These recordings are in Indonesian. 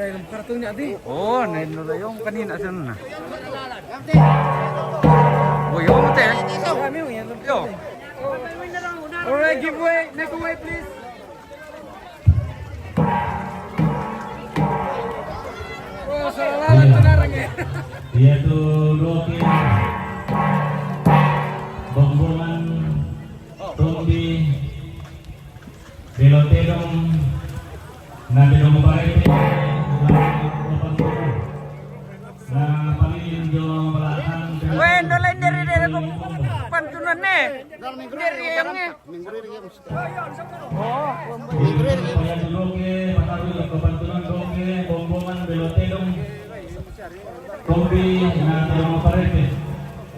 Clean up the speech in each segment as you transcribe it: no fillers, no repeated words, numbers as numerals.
yung karton niya, di. Oh, naino na yung kanina siya na. Uy, yung mate. Yo. Alright, giveaway. Make away, please. Oh, salalat na narang eh. Yaitu Loki, Bongboman, Tombi, Belotedong, Nabedong Barete, na pamilya nyo malakang. Wen, dolay dari ko pantunan eh. Dari yang eh. Oh, Ayan Loki, Patawi, Kebantunan Loki, Bongboman, Belotedong, Tombi, Nabedong Barete,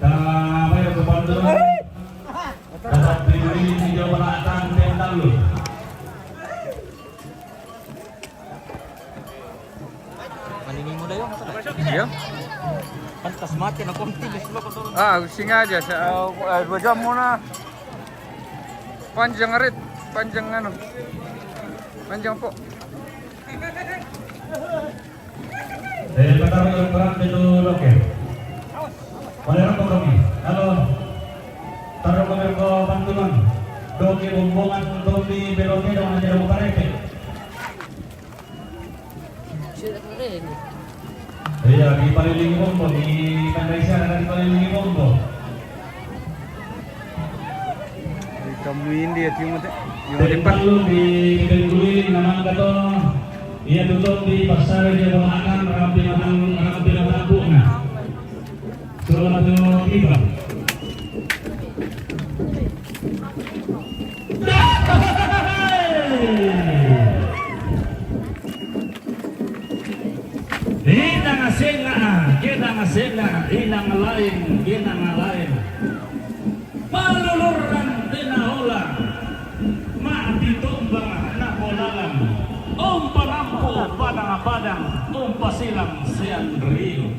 Kamay, Kebantunan, dapat diberi nyo malakang tentalu. Maningin mo na yun. iya. Pantas mati na kontinis mo ko doon. Ah, sengaja saya jam muna. Panjang arit, panjang ano. Panjang po. Patawi yung perang itu Loki. Palerang ko kami. Halo. Taruh kami ke Bantuan. Doki Bongboman, Tombi, Belotedong, Nabedong Barete. Iya, di Palilingi Bombo, di Kandaisa ada di Palilingi Bombo. Kamu ini dia cuma Dari Palu di Bengguli, Namang Gato, ia tutup di pasar dia bermakan, rapi matang bukna. Suruh maju tiba. Inang lain paluluran tinahola mati tumbang na bolalang umpanampo padang-padang umpasilang siang rio.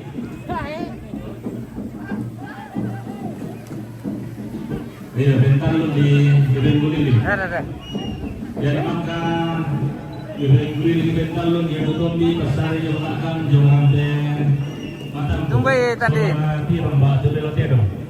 Iya, bentar lu di Bengguli. Ada. Jadi maka di Bengguli bentar lu dia tutup di pasar yang belakang jangan Tunggu ya tadi. Di Pembantu Belotedong.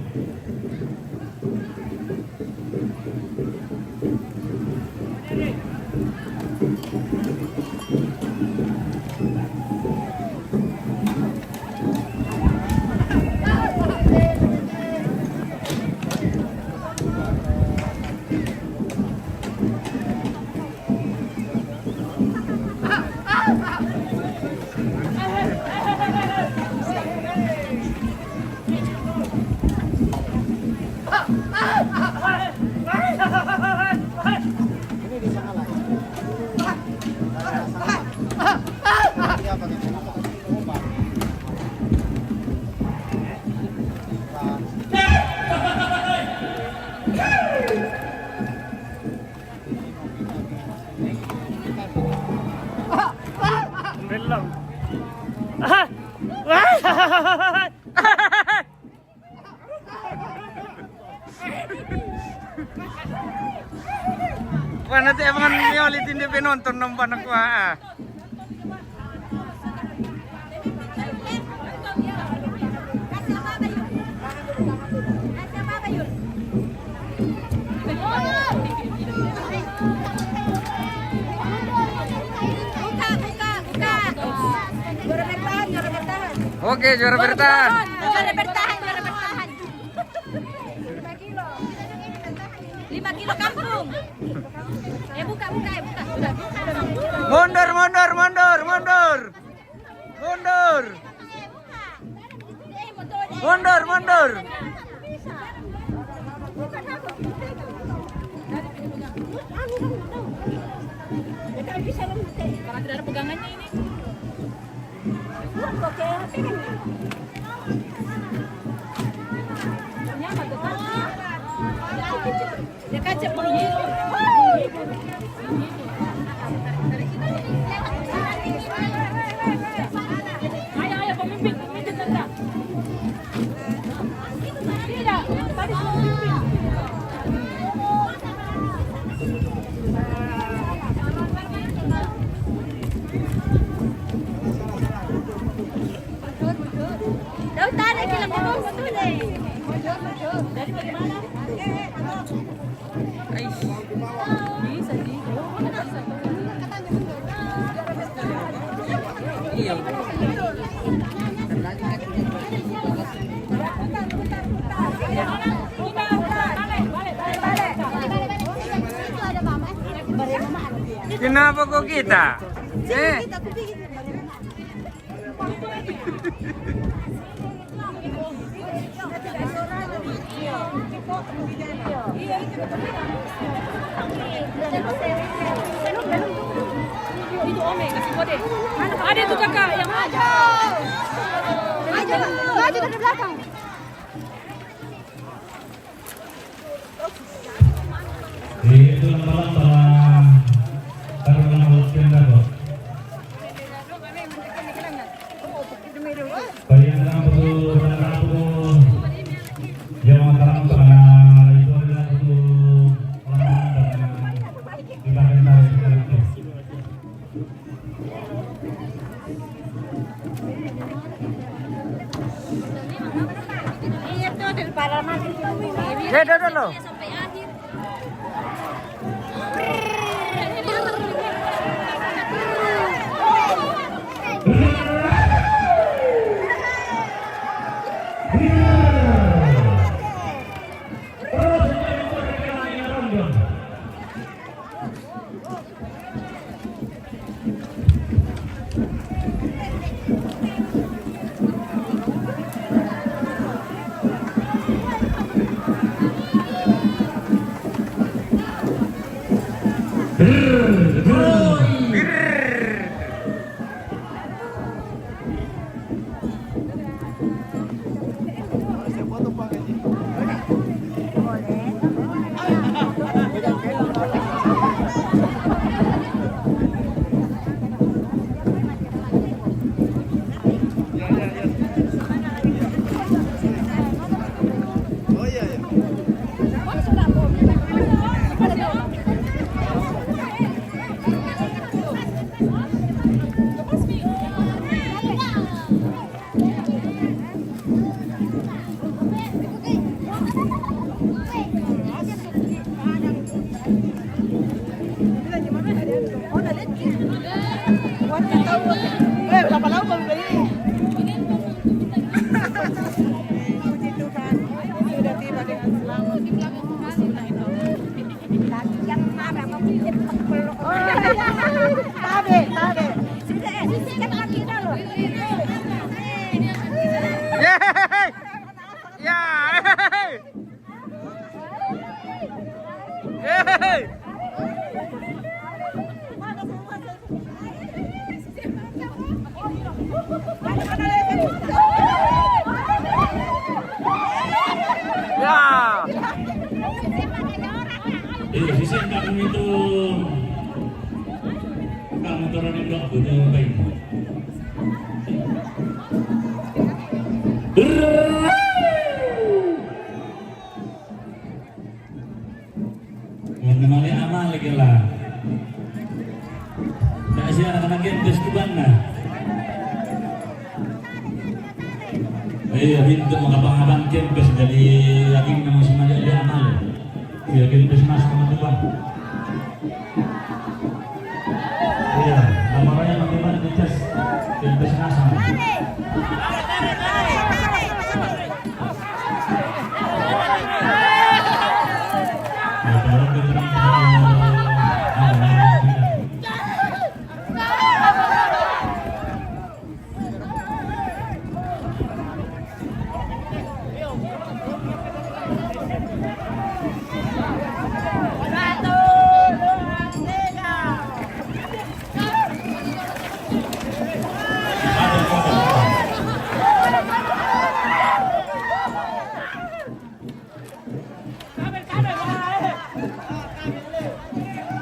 Wah, nanti emang nyolitin di penonton nomor aku ah. Oke, juara bertahan. Juara bertahan. 5 kilo kampung. Buka. Mundur. Karena tidak ada pegangannya ini. Dia kaca ayo pemimpin tanda. Tidak, tadi pemimpin. Dari bagaimana? Bisa sih. Iya. Kenapa kok kita? Itu Ome kasih kode. Ada tuh kakak yang maju. Maju dari belakang. Itu lama-lama karena menguruskan dako. Bayan rambut yang mengatakan itu adalah itu Iya tuh dari para masih. Dulu. Sampai akhir. Sisi kamu itu kamu turunin dong butuh baik. Mengenali amal lagi lah. Tak sih anak-anak gendes ke mana? Untuk mengabang-abang gendes dari lagi nama semuanya dia amal. Dia gendes masuk ke bang. Iya, namanya bagaimana dicas gendes nasam.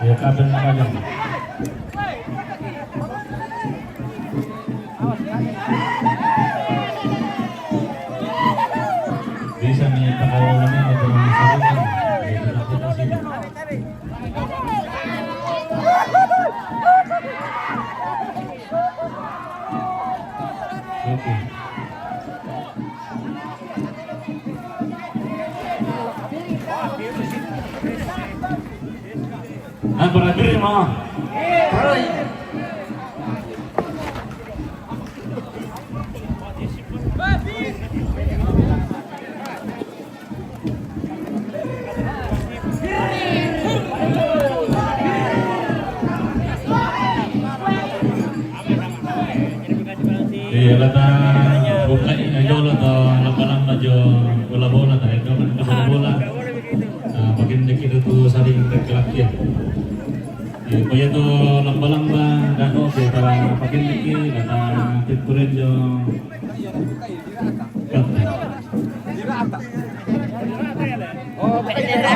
Ya kabel panjang. Bisa menyita kawalannya atau menyebutkan itu aplikasi. Oke. prajurit mau. Iya, kata buka jolo atau lama-lama jo bola-bola tadi itu bola. Nah, bagian dikit itu saling berkelakir. Ya, pokoknya itu lamba-lamba dan oke para bagian dikit kata tikurin jo. Oh, bendera.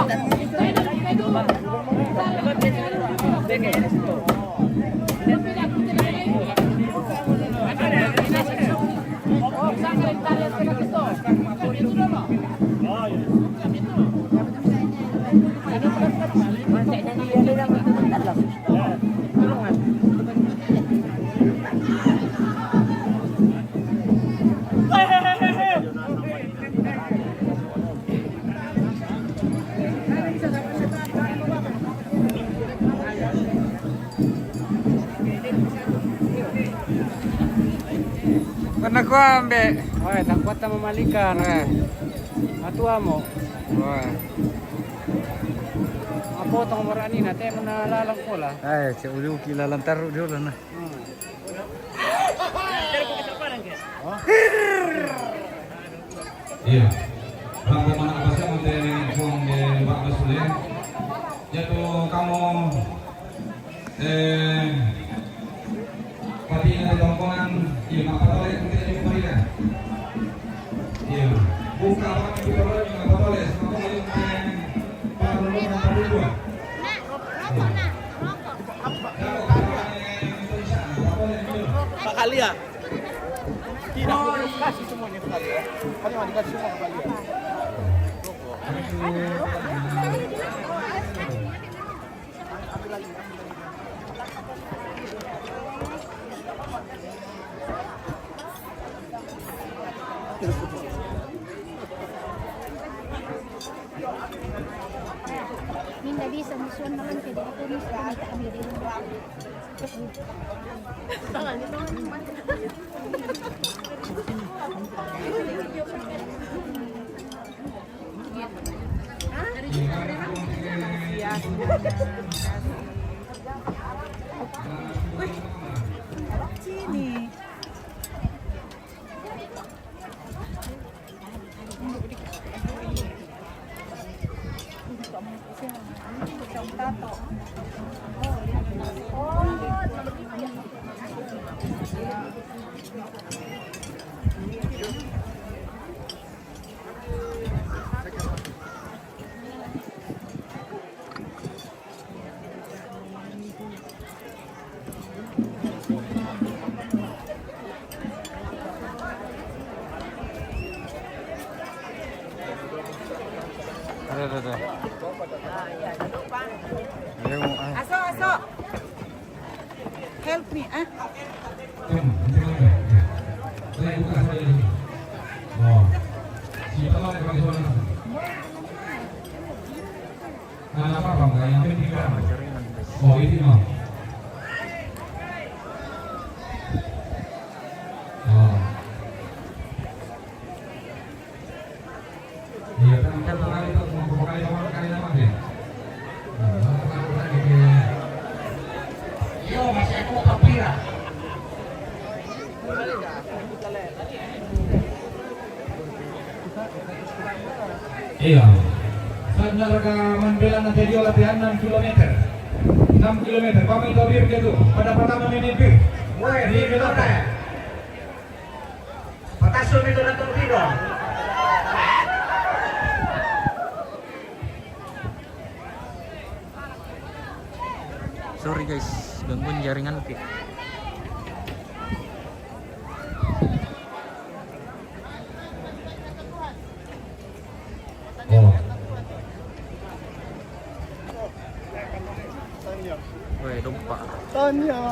Pernah ko ambe. Oy, tangkwat ta mamalikan. Atua mo. Oy. Apo tong marani na te nalalang ko la. Ay, si uli kilalang taruh dulu na. Iya. Berapa mana apa sih menteri uang di Pak Presiden? Jatuh kamu pati na tongkongan iya apa boleh kita di Korea. Iya. Buka apa yang kita boleh apa boleh semua yang para lulusan dua. Pak Kalia. Tidak kasih semuanya ke kalian. Kalian mau dikasih semua ke kalian. Hindi bisa musuhan naman pwede ako kumita kami din. Sini. Ada. Aso. Help me, ah. Oh, siapa lagi pakai suara? Apa bang? Yang penting kan? Oh ini mah. Oh. Iya kan kali itu mau kali nama deh. Yo masih aku papira. Iya. Saudara rekaman bela nanti dia latihan 6 km. 6 km. Kami tabir gitu. Pada pertama mimpi. Woi, di Milota. Patasul itu datang tidur. Sorry guys, gangguin jaringan Pi. Oh. Woi, dompa. Tanya.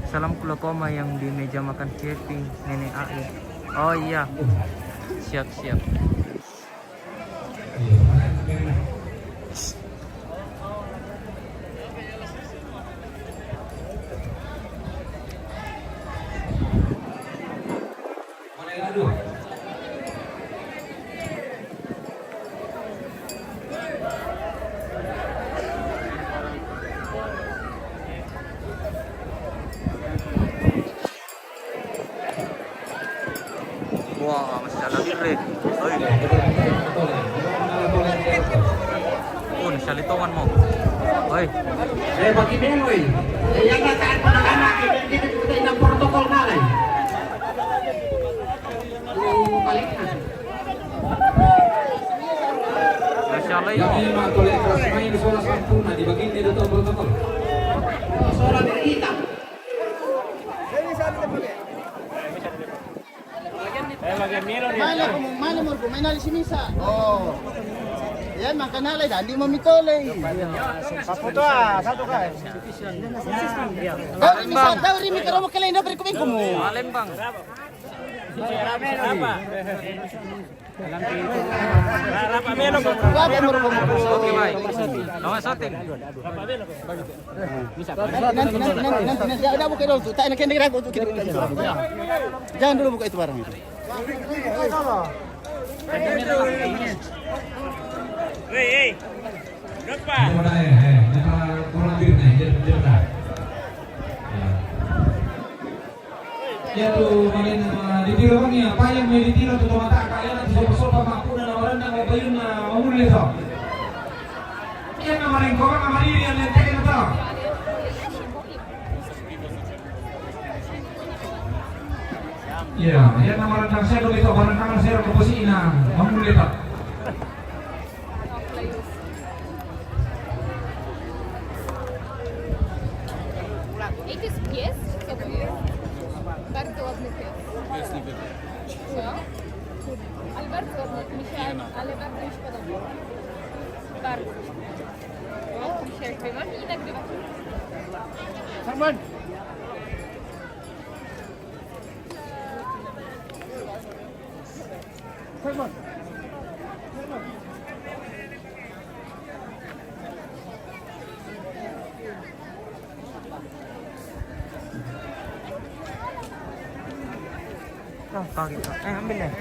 Salam Kulakoma yang di meja makan Kevin Nenek AI. Oh iya. Siap. Wah, masih ada lagi. Nasa litongan mo. Oi. Bagi Meloy. Yang nasaan anak-anak kita ng protokol na lang. Balik na. Masyaallah Yang yun. ini mga tuloy keras main di suara sempurna dibagi dito ang protokol. Suara hitam. Mana mo kumainali si Misa. Oh. Yan makanalay dali mo mitolay. Paputo satu ka. Dari Misa dari mi karo mo kalay na pero kumin mo. Palembang. Wala mo ro mo. Oke, baik. Lawan shooting. Nanti ada buka dulu tuh. Tak nak kena ragu tuh kita. Jangan dulu buka itu barang itu. Ya tuh main ditiro bang ya, apa yang mau ditiro tuh mata kalian nanti sopa-sopa mampu dan orang yang ngapain mamuli itu. Iya ngamarin kau ngamarin yang lentekin itu. Iya, ya ngamarin yang saya itu barang kangen saya ke posisi ina mamuli itu. Якийсь п'єс, bardzo ładny pies. Co? Ale bardzo ładny, Misiek, ale bardzo mi się podoba. Bardzo. O, Misiek, wygląda i nagrywa. Ambil deh.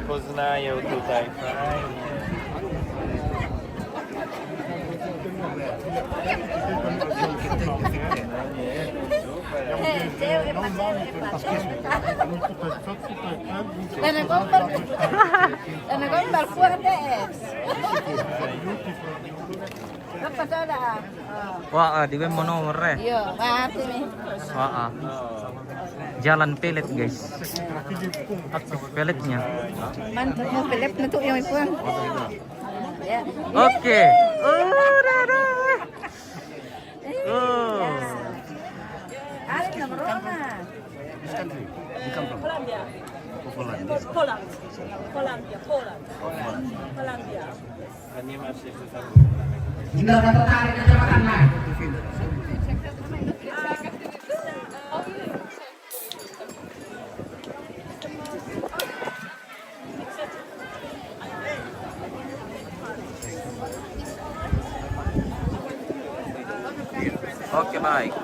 Poznają tutaj. Nagombar fuerte es. Apa dah? Wah, di bawah nomor re. Yo, mati nih. Wah. Jalan pelet guys. Aktif peletnya. Mantap mau pelet na tuh yung ipuan. Ya. Oke. Dah. Oh. Alin na Roma. Tidak ada tertarik ke jabatan lain. Oke, baik.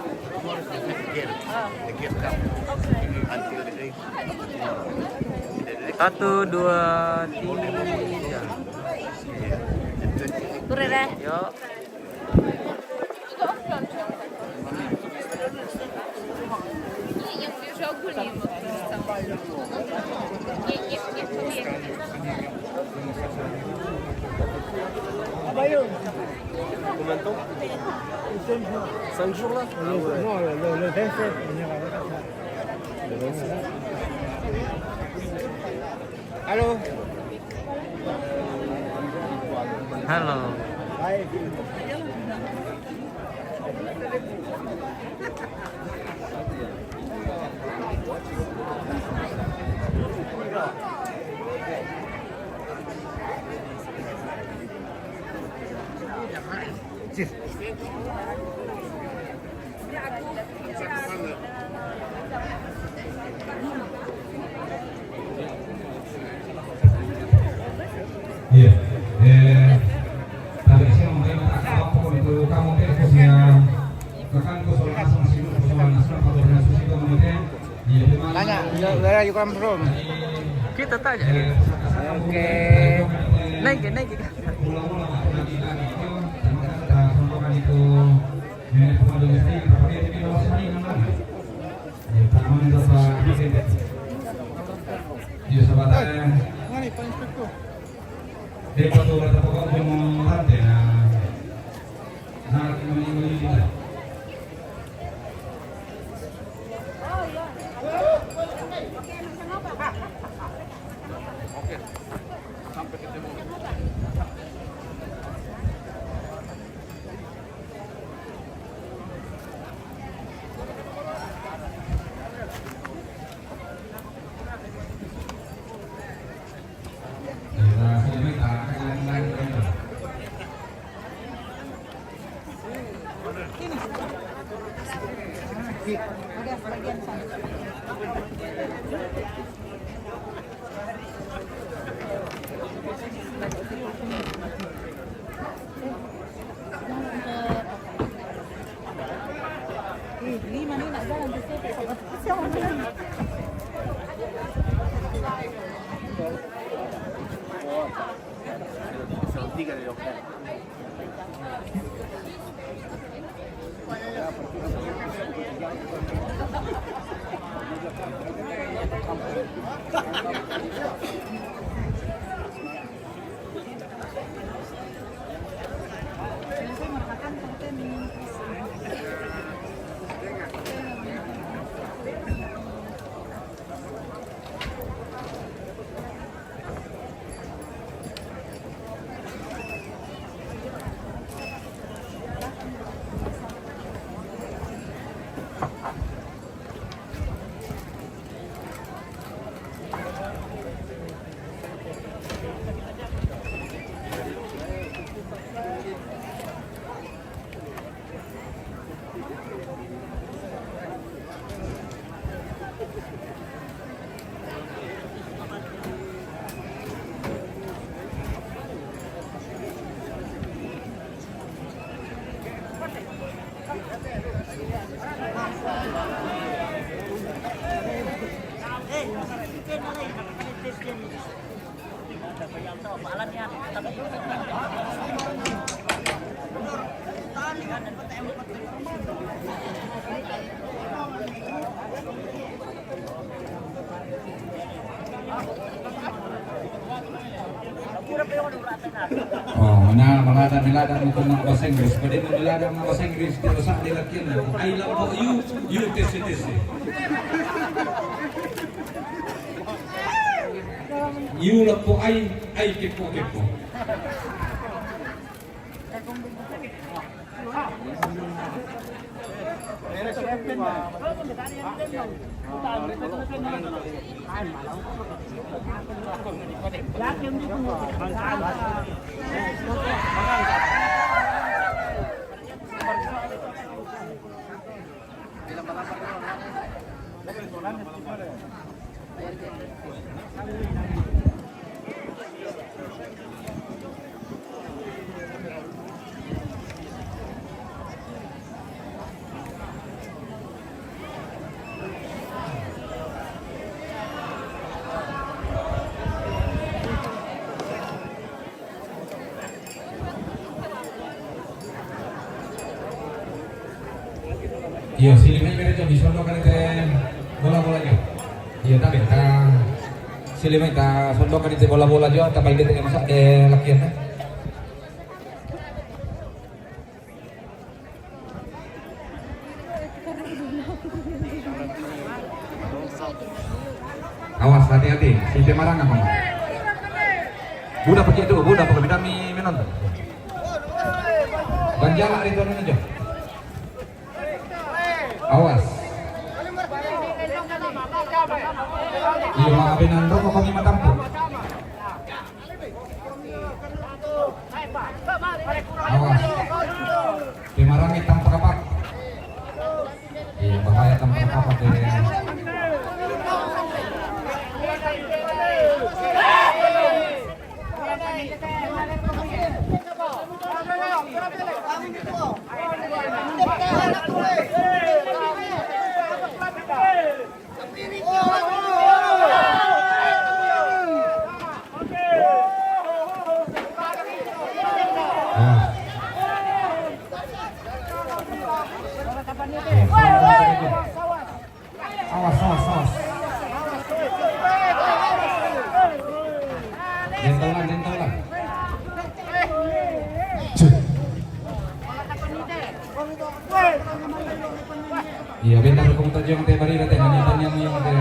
Satu, dua, tiga. Turun Yuk. Я вже ogólnie nie combien de temps 5 jours là Non, le 27, on ira avec ça. Le 27. Allô? Halo. Iya. Tadi saya mau apa itu kamu khususnya rekan kusola masih kusola nasional pada susi kemudian Tanya, where are you come from? Kita tanya. Oke. Naik. pulang-pulang lagi itu kita contohkan itu nenek pemandu listrik apa dia di bawah sini kan ya taman apa dia sahabatnya dia foto bertepuk umum rantai nah ini dia Oh, nah, malada mo kung bahasa Inggris. Pwede mo malada mo bahasa Inggris dito sa nilagyan. I love you, tesi. You love po ay kepo. Iya, sini mereka disontokan ke bola-bolanya. Iya, tapi kita sini mereka sontokan ke bola-bola juga, tapi kita masak lakian. Temarang apa? Budak pergi itu, budak pergi kami menon. Ganjala itu aja. Awas. Iya maafinan rokok kami matampu. Awas. Temarang hitam pekapak. Iya bahaya tanpa apa-apa deh. Awas, awas, awas. Gentolan, gentolan. Iya, bentar hukum tajo yang teh bari teh nanya yang teh.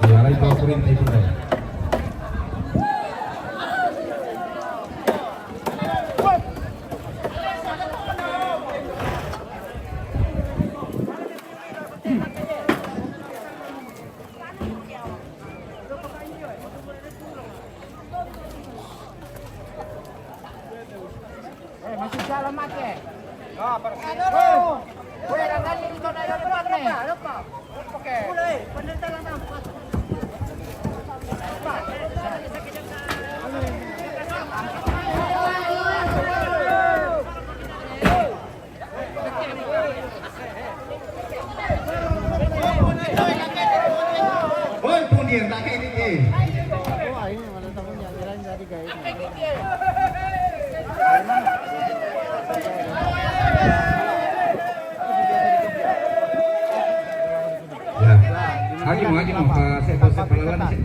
Iya, lain bawa kurin itu deh. Lagi mau saya pelawan sih.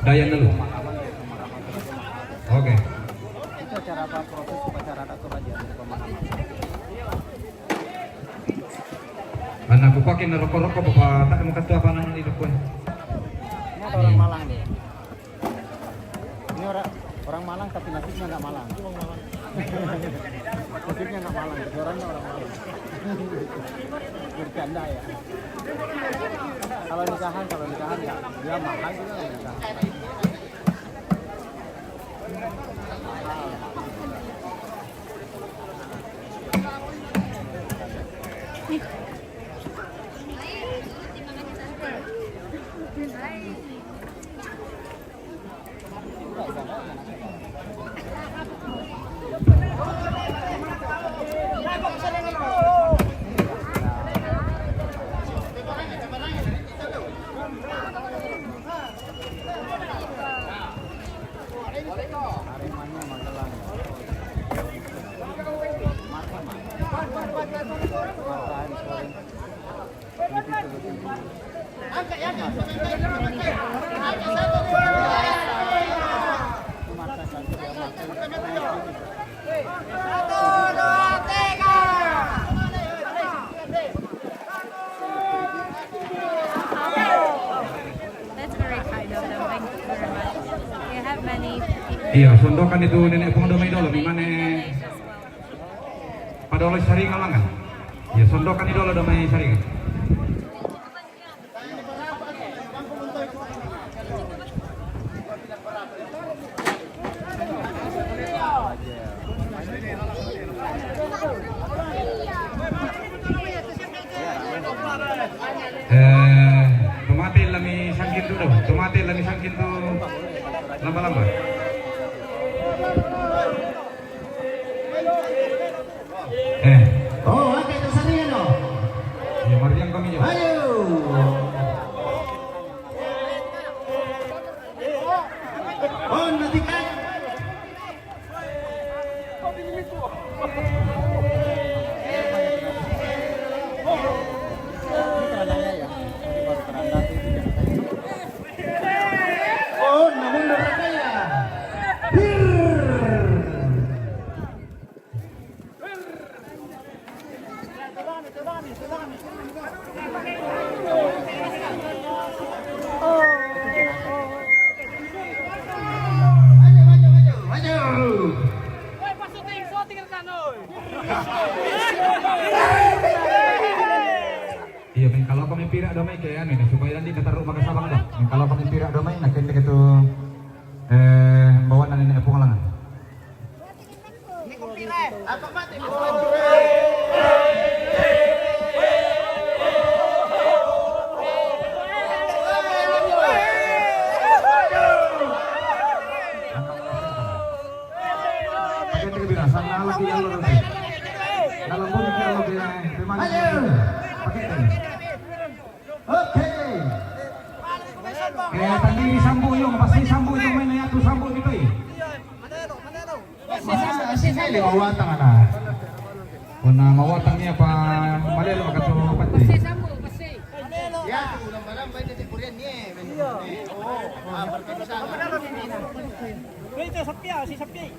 Dayan dulu. Oke. Itu cara apa proses upacara atur aja untuk pemahaman. Karena aku pakai rokok-rokok bapak tak mau kasih apa namanya itu pun. Ini ada orang Malang nih. Ini orang Malang tapi nasibnya nggak Malang. Nasibnya nggak Malang, orangnya orang Malang. Bercanda ya. Kalau nikahan ya, dia mahal juga nggak nikahan. Iya, sondokan itu nenek pengdomai dolo, gimana? Pada oleh saringan langan. Ya, sondokan itu dolo domai saringan. Tomate lami sangkin dulu, tomate lami sangkin tu lamba-lamba. Oh, oke itu saringan loh. Ya, mari yang kami jawab. Ayo. Oh, nanti kan. Oh, namun berapa ya? Iya, men kalau kami pirak domai kayak anu supaya nanti kataruh makan sabang dah. Men kalau kami pirak domai nak kena gitu bawa nani nak pengalangan. Apa mati? Oke. Tadi sambung yung pasti sambung yung main ya tu sambung gitu ya. Masih saya mawatang ana. Kuna mawatang niya pa malelo makato pati. Ya, ulang malam baik dari Korea ni. Oh, berkebisaan. Itu Sapia, si Sapia.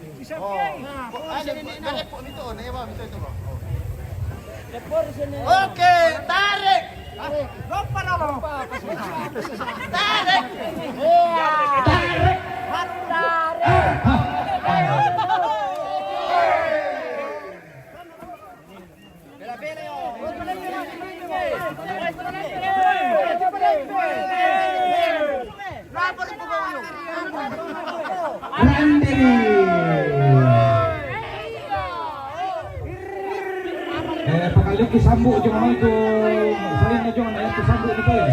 Ada balik po nito, naiwa nito ito. Oke, tarik. Tarik. Pakali kisambuk je mana itu saling aja mana itu sambuk itu ya.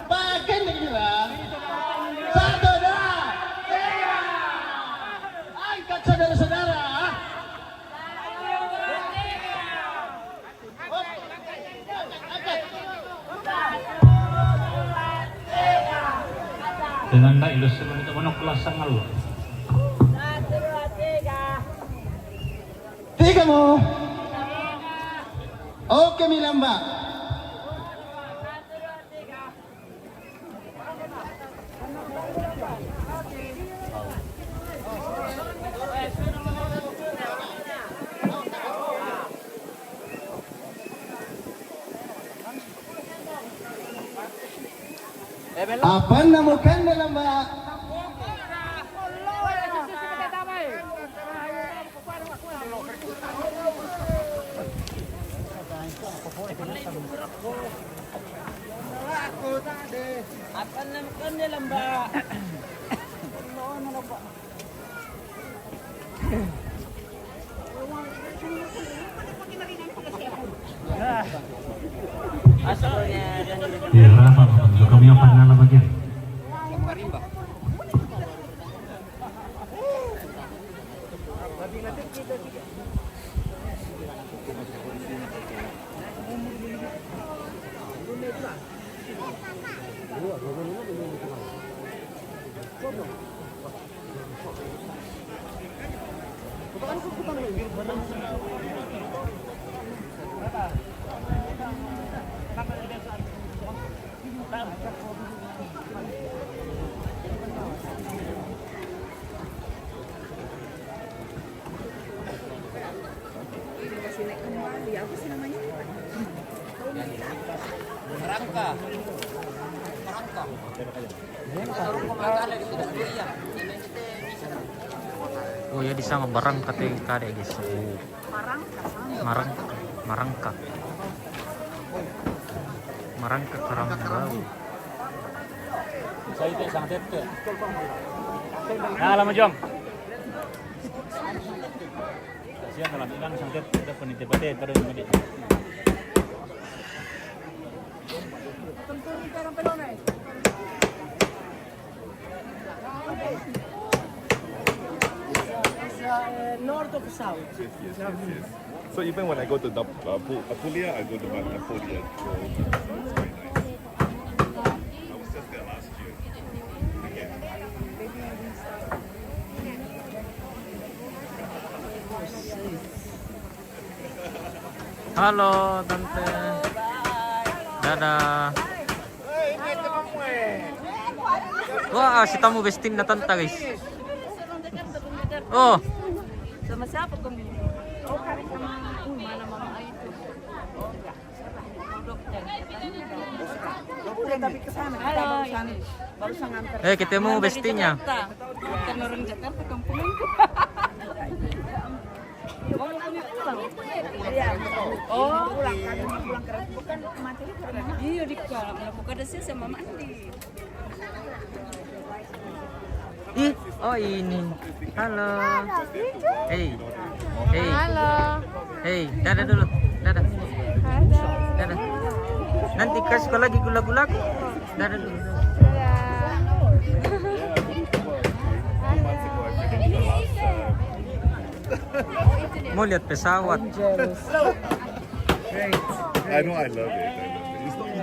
Pakai lagi lah. Satu, dua, tiga. Angkat saudara-saudara. Dengan tak ilustrasi untuk menok kelas sangal. Tiga mo. Oke Milamba. Apa namukan dalam Mbak? Apa namukan dalam Mbak? Asalnya Ya, berapa? Kami apa nama bagian? Oh ya bisa ngebarang katanya kade guys. Marangka Karambau. Saya itu sangat itu. Nah, lama jom. Siapa kalau bilang sangat ada peniti-peniti terus mandi. north of south. Yes. So even when I go to Apulia, I go to Apulia. So it's very nice. I was just there last year. Halo tante. Dadah. Wah, si tamu bestin na tanta guys. Oh. Sama siapa kamu? Oh, kami sama mana mama itu. Oh, enggak. Dokter. Tapi ke sana kita barusan nganter. Ketemu bestinya. Bukan orang Jakarta, kampunganku. Oh, pulang kan pulang ke bukan mati karena Iya di kalau bukan ada sih sama mandi. Oh ini. Halo. Hey. Halo. Hey, dadah dulu. Dadah. Dadah. Nanti kasih kau lagi gula-gula. Dadah dulu. Mau lihat pesawat. I know, I love it. It's not,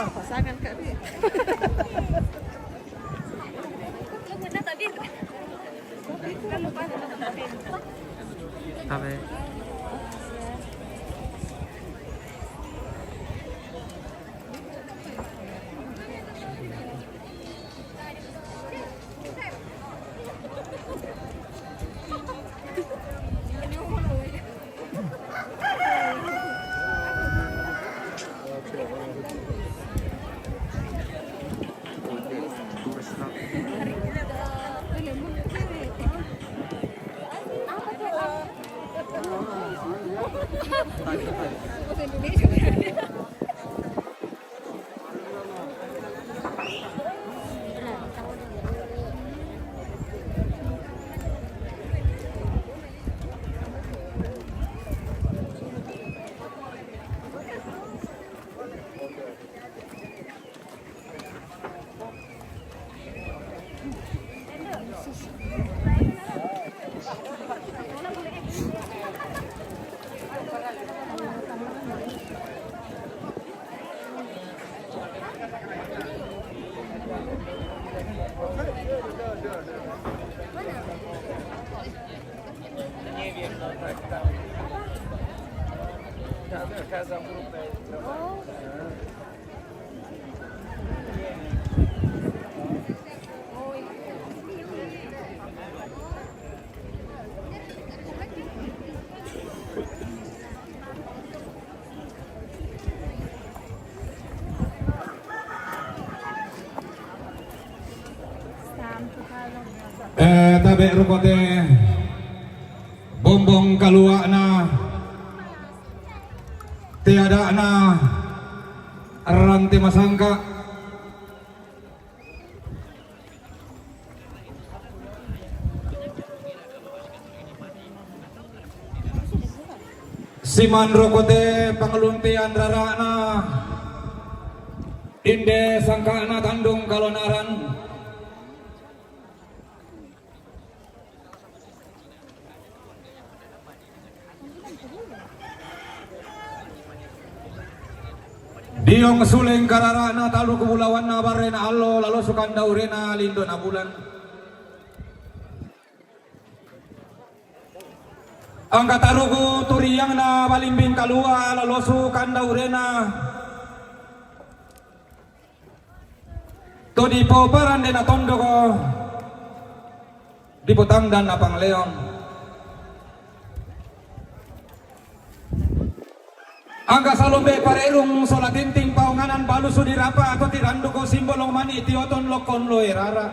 Pasangan Kak Bi. Sabi. Tabe rukote bombong kalua na tiada na ranti masangka siman rukote pangluntian rara na inde sangka na tandung kalonaran Diong suling karara na talu kebulawan na barena allo lalu sukan daurena lindo na bulan. Angka taruku turiang na balimbing kalua lalu sukan daurena. Todi poparan dena tondo ko diputang dan apang leon. Angka salombe parelung sola tinting paunganan balu sudirapa atau tirandu ko simbolong mani tioton lokon loe rara.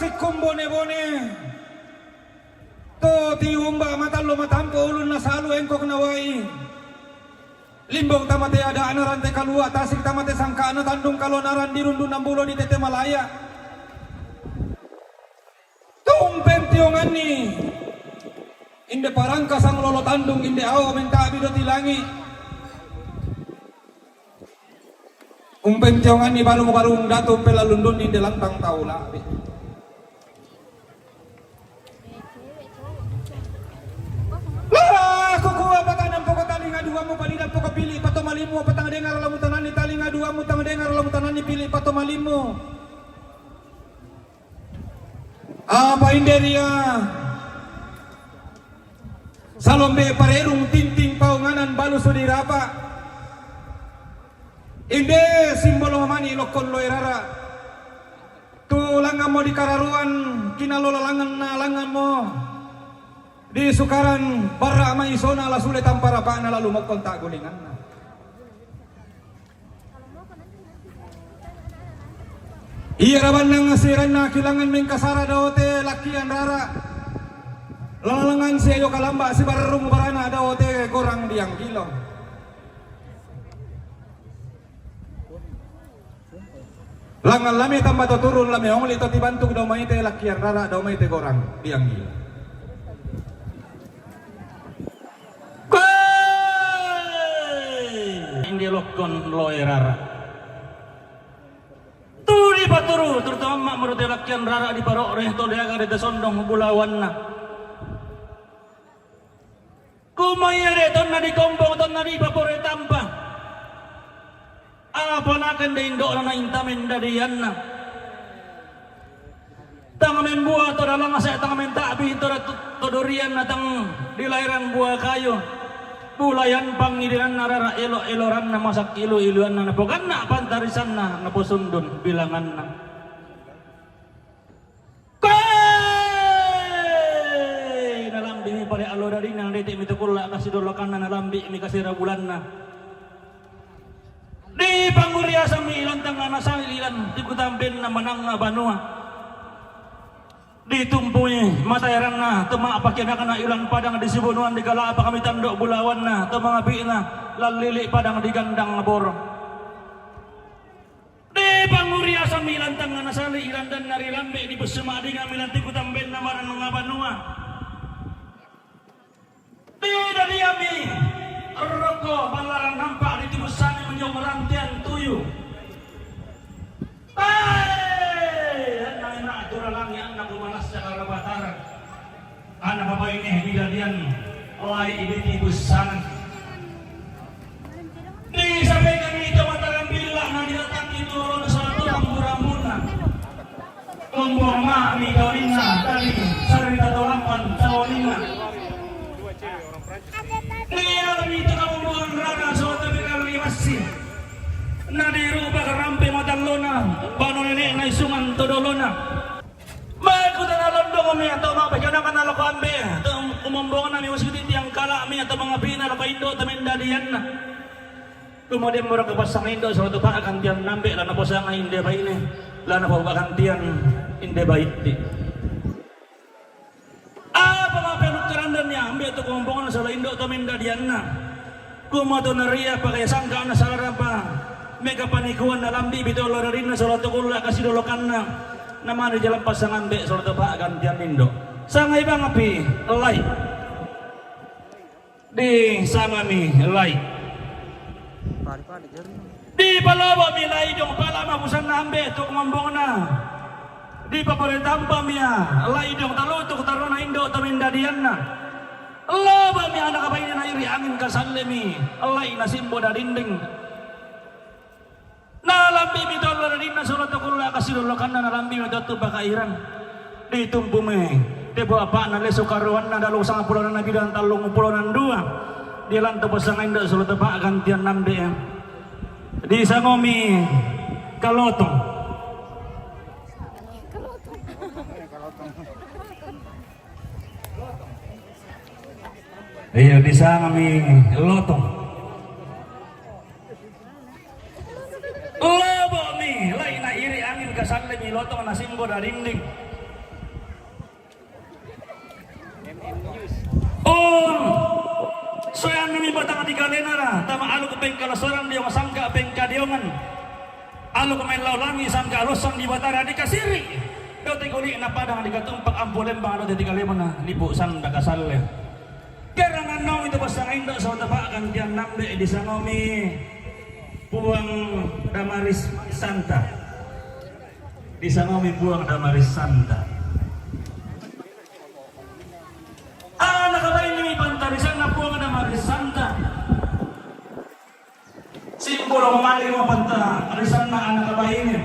sikum bone-bone. To tiumba matalo matampo ulun na salu engkok nawai. Limbong tamate ada anaran te kalua tasik tamate sangka ana tandung kalonaran dirundun nambulo di tete Malaya. Tumpen tiongan ni. Inde parangka sang lolo tandung inde awa menta abido tilangi. Umpen tiongan ni balu barung datum pelalundun inde lantang taula. Kukuha patanam pokok talinga dua mu palidam pokok pilih pato malimu patang dengar lamu tanani talinga dua mu tang dengar lamu tanani pilih pato malimu. Apa inderia salombe parerung tinting paunganan balu sudirapa inde simbolo mamani lokon loirara tu langan mo di kararuan kinalola langan na langan mo di sukaran barra may isona la sulit ang parapa na lalu magkonta gulingan na. Iya raban nang asiran na kilangan ming kasara daw te lakian rara. Lalangan siya kalamba si bararong barana daw te gorang diang kilo. Langan lami tambah to turun lami ongli to tibantuk daw may te lakian rara daw may te gorang diang kilo. Indi lokon loe rara. Tu di paturu terutama menurut lakian rara di parok reh to dia kada sondong bulawan na. Kumaya de ton na di kombong ton na di papore tampa. Apa nakan de indo na intamen dadian na. Tangamen buah to dalang asa tangamen tabi to durian na tang dilahiran buah kayu. Bulayan pangidiran narara elo-eloran na masak ilu-iluan na napokan na pantarisan na naposundon bilangan na. Kay nalambi mi pare alo dari nang detik mitukula kasih dolokan na nalambi mi kasih rabulan na. Di panguria sami ilantang na nasalilan tikutamben na manang na banua. Ditumpuy matayaran na tuma pakyan na ilan padang di sibunuan di gala apa kami tandok bulawan na tuma ngapi na lalili padang di gandang bor di panguria sa milantang na nasali ilan dan narilambe di besemadi nga milanti kutamben na maran nga banua di dari ami roko balaran nampak di tibusani menyong merantian tuyu anak turalangi anak kumanas secara bataran anak bapak ini hidadian oleh ibu busan disampaikan itu mataran bilang na dilatang itu orang satu rambu-rambuna kumbong mak mi kaulina dari sarita dolampan kaulina alam itu kamu buang rana suatu bekali masih na dirubah rampe matalona bano nenek na isungan todolona baik udah nalondong kami atau mga pagkana ka naloko ambe umumbongan nami wasikutin tiyang kala kami atau mga pina loko indo tamendadian na kemudian murah kepasang indo suatu pak akan tiang nambe lana posang inde bayi ini lana po akan tiang inde bayi di apa mga penukteran niya ambe atau umumbongan sa indo tamendadian na kumato na riya pakai sangka na salara pa mega panikuan na lambi bito lorarin na surat kula kasih dolokan na naman di jalan pasangan be surat pak gantian indo sangay bang api lay di sangami lay di palawa mi lay dong palama busan na ambe tuk mambong na di paparetampa miya lay dong talutuk taro na indo tamindadian na laba mi anak apa ini na iri angin kasalemi lay na simbo da dinding nalambi mi dollar din na surat kula kasidolokan na nalambi mi datu pakairan ditumpu me debo apa na leso karuan na dalu sang pulau na bidan talung pulau nan dua di lanto pasangan dak surat pak gantian namde di sangomi kalotong iya di sangomi lotong lobo mi lain na iri angin kasan mi lotong na simbo da dinding So yan nami batang tiga lenara tama alo ko peng kalasoran dia masangka peng kadiongan alo ko main laulangi sangka alosang di batara di kasiri do te kuli na padang di katumpak ampulen bang alo tiga lemon na lipo sanda kasalle kerangan nong itu basta indo sa tapa kan tiang nambe di sangomi puang Damaris Santa di sangomi puang Damaris Santa nakabayin ni pantarisan na puang Damaris Santa simbolo mamali mo pantarisan na nakabayin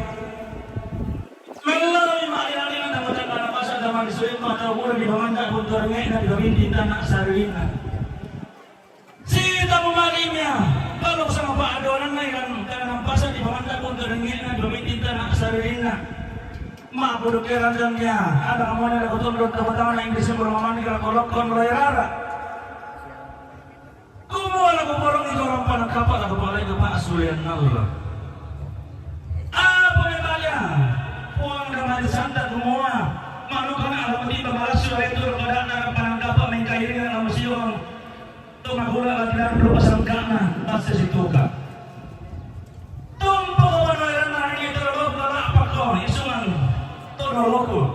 melalui makilali na dapat ang kanapasa Damaris Santa matawag di pamanda puntor ngayon na gawin din na sarili na sita mamali niya kalau sa mapaadonan na ilan kanapasa di pamanda puntor ngayon na gawin din na sarili na mapudok kerandan niya ada kamu na nakutulog na batang na Inggris yung mamani ka kolokon loyara kumuha na kuporong ito orang panang kapal ako palay ka pa asulian na Allah penyebalya puang Damaris Santa kumuha manuka na alam di pamalasyo ito pada na panang kapal may kairingan na masyong tumagula at ilang lupasang ka na basta si Tuka tumpo ka ba loyara na rin ito loob na lapak ko isuman loko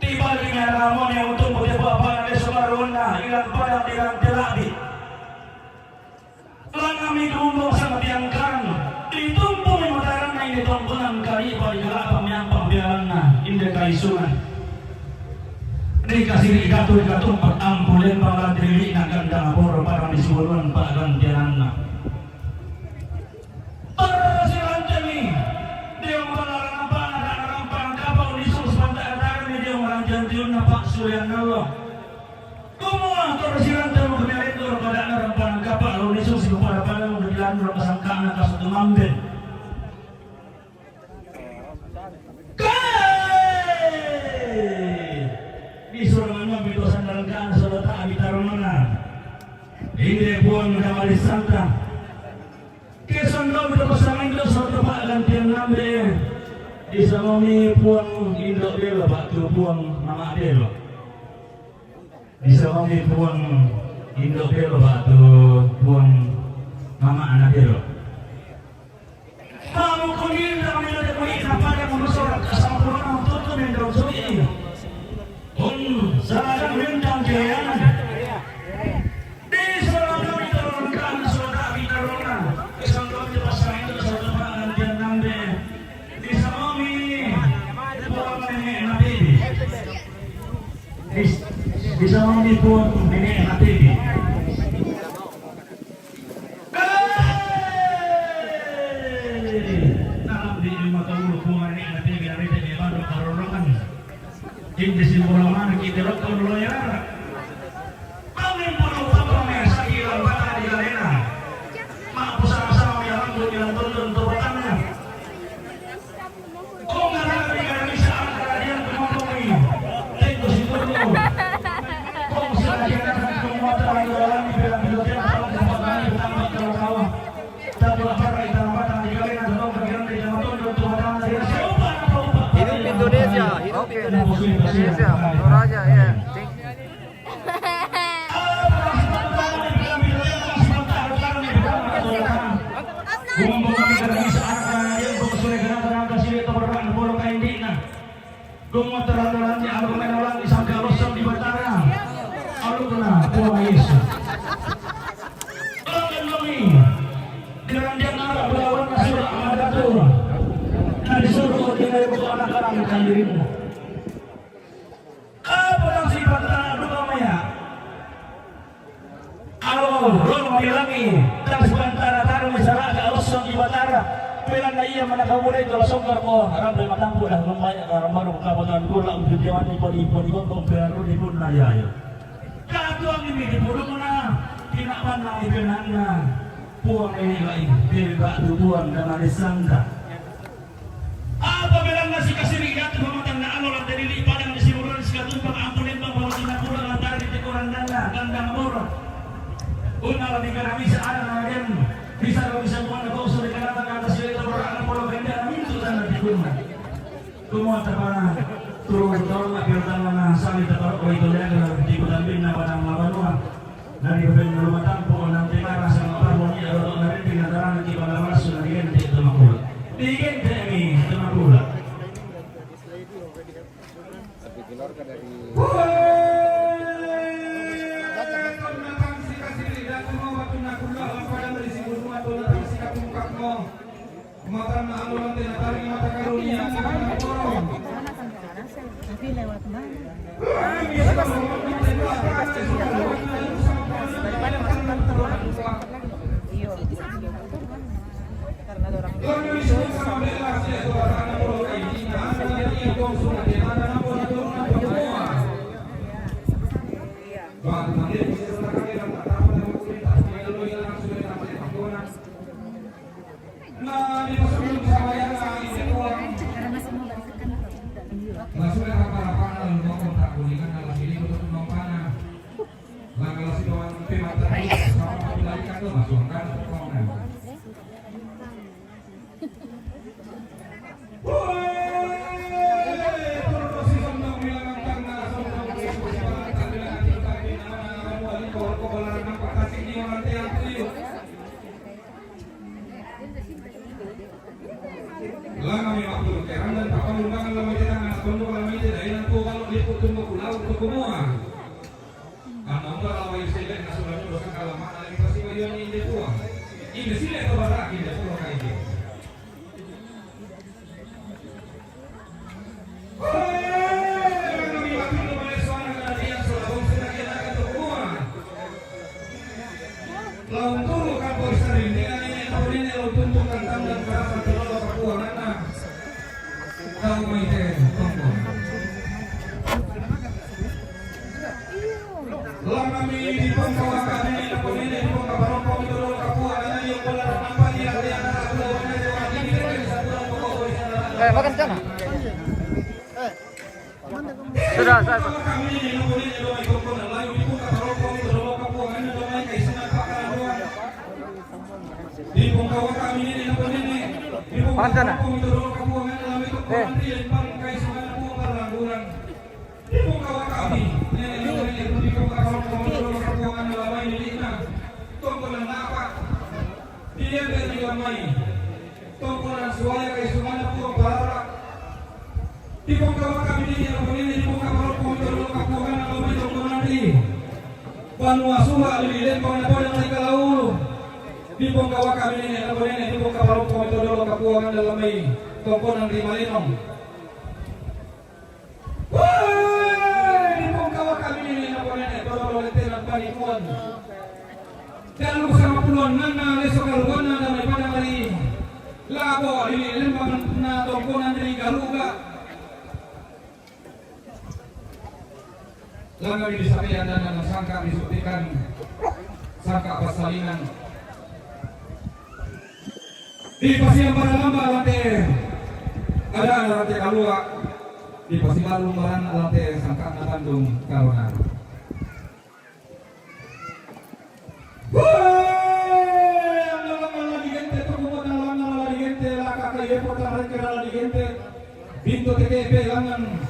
tiba dengan ramon yang untuk berjumpa pada Sumaruna ilang padang ilang telabi langami kumbang sama tiangkan ditumpung mataran na ini tongkonan kali pada jalapam yang pembiaran na indah kaisunan dikasih ikatul ampulen pangkat diri na ganda ngapor parang disuruhan pagan tianan na Sulian Allah. Kumuha tersiran tamu kenalit tur pada orang panang kapal lalu disus kepada panang berjalan berpasangkaan atas satu mamben. Disuruh mana bidosan dalam kaan saudara abitarona. Ini puan Damaris Santa. Kesan lo berpasangan itu saudara pak gantian nambe. Disamami puang Indo belo batu puang Mama belo. Disamami puang Indo belo batu puang Mama anak belo. Kamu kuning dalam ini kuning apa yang menusuk kesampurna tutup yang dalam suci. Salah bintang kian. Di selama itu turunkan saudara bitarona. Kesan lo berpasangan itu saudara pak gantian nambe. Bisa menipu nenek hati. Dalam di 50 bulan nenek hati biar itu di baru karorongan. Ini simbolan kita lakukan loyara. Kami perlu pakai sakiran pada di galena. Mampu sama-sama yang rambut yang turun tobatannya. Oh nggak ada di bisa antara dia kemampuan. Tengok si turun. Hidup Indonesia, hidup Indonesia, Toraja ya. Apa yang sifat dugamaya? Kalau Ron bilangi dan sementara taruh masyarakat Losong di Batara bilang na iya manakawulay kalau songkar mo harap ay matampo dah lumaya karamaro kapotan gula ang bidyawan ni palipon ko kung pero di pun nayayo. Kato ang imili puro mo na tinaman na ibinan na puwang ilay bilba tubuan Damaris Santa. Apa bilang na si kasirigat pamatang na ano lang dalili padang disimulan si katumpang ampunin pang bawa sinapulang ang tari di kurandan na gandang muro. Una lang di karami sa alam na rin bisa kami sa buwan na kauso di kanata kata sila ito para alam po lang ganda na minto na natikun na. Kumuha ta para turun na pirutan na sami tataro ko ito lang di ko tambin na parang mabanuha dari pemain lumatan po ng Timara sa mga parmoni aro na rin pinadaran ng ibang lamas na rin di tumakula digin demi tumakula Mata na ano lang tinataring mata karunia sa mga porong. Tapi lewat mana? Daripada masuk kantor iyo. Karena ada orang nah, di pasal sama yang ini uang. Masuk ke kapal-kapal mau kontak kuningan dalam ini untuk nombana. Lah kalau si doang mata sama lari kan tuh masuk kan uangnya. Lah kami waktu kerang dan kapal lumbangan lama kita nggak sepenuh kalau itu dari nanti kalau liput tunggu pulau untuk semua. Karena enggak kalau yang saya lihat nasulah itu dosa kalau mana lagi pasti bagian ini dia tua. Ini sih lepas barak ini dia pulau kayak gitu. Laung turu kan polisi ini kan ini tahun ini laung turu kantang dan kerasan terlalu kekuatan nah. Tahu maite tunggu. Lang kami di pangkawa kami di pangkawa di pangkawa kami terlalu kekuatan dan yang bola nampak dia ada yang ada pulau ini dari satu pokok polisi. Makan sana. Sudah. Kami di Nopoli di Domai Kongkong dan lain di pangkawa kami terlalu kekuatan dan Domai kaisinan pakar doang. Di pangkawa kami ini Nopoli ini di pangkawa kami terlalu kekuatan dalam itu kami di pangkai sungai pangkawa ramburan. Di pangkawa kami ini di pangkawa kami terlalu kekuatan dalam ini nah. Tongkolan apa? Dia dari Domai. Tongkolan suaya kaisinan pangkawa di pangkawa kami ini di pangkawa kami terlalu kekuatan dalam itu kami Panuasula lilin pangnapoy ng ikalaulu. Di pangkawa kami ini di pangkawa kami terlalu kekuatan dalam may tongkol ng Rimalinong. Di pangkawa kami ini terlalu letenan panikuan. Dan lu sama puluhan nana leso kaluan na may panamari. Labo lilin na tongkol ng Rigaluga. Langgar di sapian dan sangka disutikan sangka pasalingan di pasian para lamba lante ada lante kalua di pasian lumbaran lante sangka na Bandung karona ang nalang laligente tungkol na lang laligente laka kayo portahan kira laligente binto TTP langan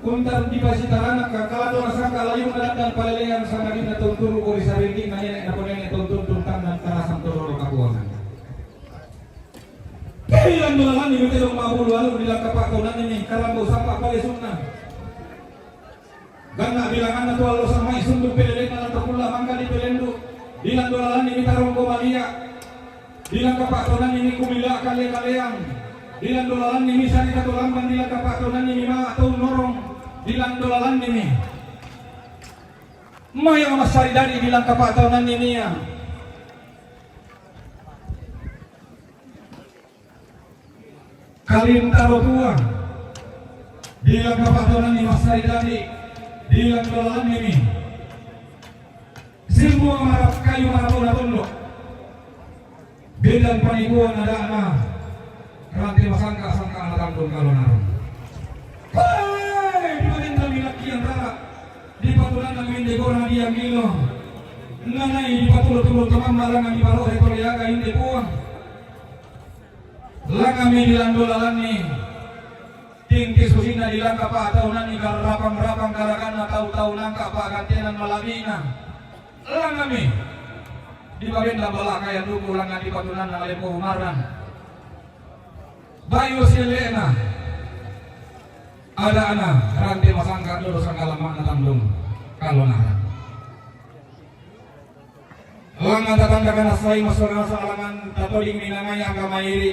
Kuntar di pasitaran kalau rasa kalayung dan palelean sana kita tunturu ko isarili na yan na punen tuntun tuntan dan karasan toro kapuangan. Kailan dolalan ni betulong mahulu lalu bilang kapakonan ini kalau sampai palisuna. Gana bilangan na tualo sama isunduk pelele na takula mangga di pelendu. Bilang dolalan ni tarong ko malia. Bilang kapakonan ini kumila kali-kaliang. Bilang dolalan ni misa ni katulamban bilang kapakonan ni mima atau norong. Bilang dolalan ini Maya Mas Saridari bilang kapatanan ini ya Kalim taro tua bilang kapatanan ini Mas Saridari bilang dolalan ini semua marap kayu marapuna tunduk bilang panikuan ada anak rantai masangka-sangka anak kandung kalau narong di patulan ng Mindego na diyang ilo nanay di patulog-tulog tumambalang ang ibaro retoriaga hindi po lang kami dilando lalan ni tingki susina dilangka pa tahunan ni rapang-rapang karagana tahu-tahu langka pa gantianan malabina. Lang kami di bagian bala kaya duku lang di patunan ng lepo umaran. Bayo silena ada anak ranti masangka dulu sang alamak na tandung kalonaran. Langan tatanda na say masura sa alangan tatoling ninangay ang kamairi.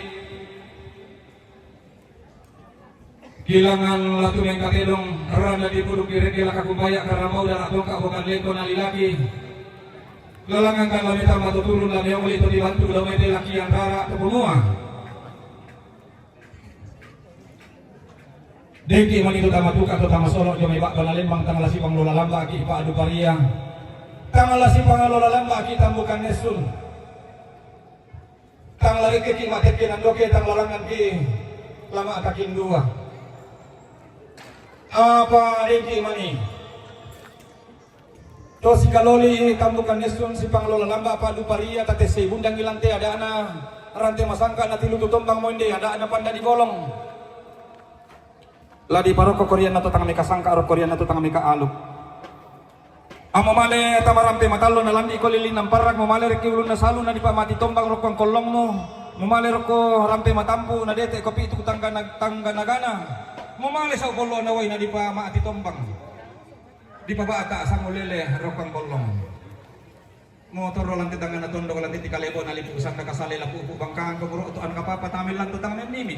Kilangan latu yang katedong randa di puduk diri kila kakumbaya karena mau dan atong kabukan leko na lilaki. Lalangan kan lamita matutulun lang yung ulito dibantu daw may laki ang rara tepumua. Dengki man itu tama tuka atau tama solok jom ibak panalimbang tanggal sipang lola lamba ki pa adu paria. Tanggal sipang lola lamba ki tambukan nesun. Tanggal lari ki maket ki nandoke tanggal langan ki lama atakin dua. Apa dengki mani? To si kaloli tambukan nesun sipang lola lamba pa adu paria tate se bundang ilante ada ana rante masangka na tilu tutombang monde ada ana panda di bolong. Ladi paroko Korean na to tang mika sangka aro Korean na to tang mika aluk. Amo male tamarampe matalo na landi ko lilin ng parag mo male reki ulun na salo na di pa mati tombang rokong kolong mo. Mumale roko rampe matampu na dete kopi itu tangga nagana. Mumale sa ukolo na way na di pa mati tombang. Di pa bata sang ulele rokong kolong. Motor rolan titanga na tondo lan titi kalebo na lipusan na kasale la pupu bangkaan ko buro utuan ka papa tamil lang to tang mimi.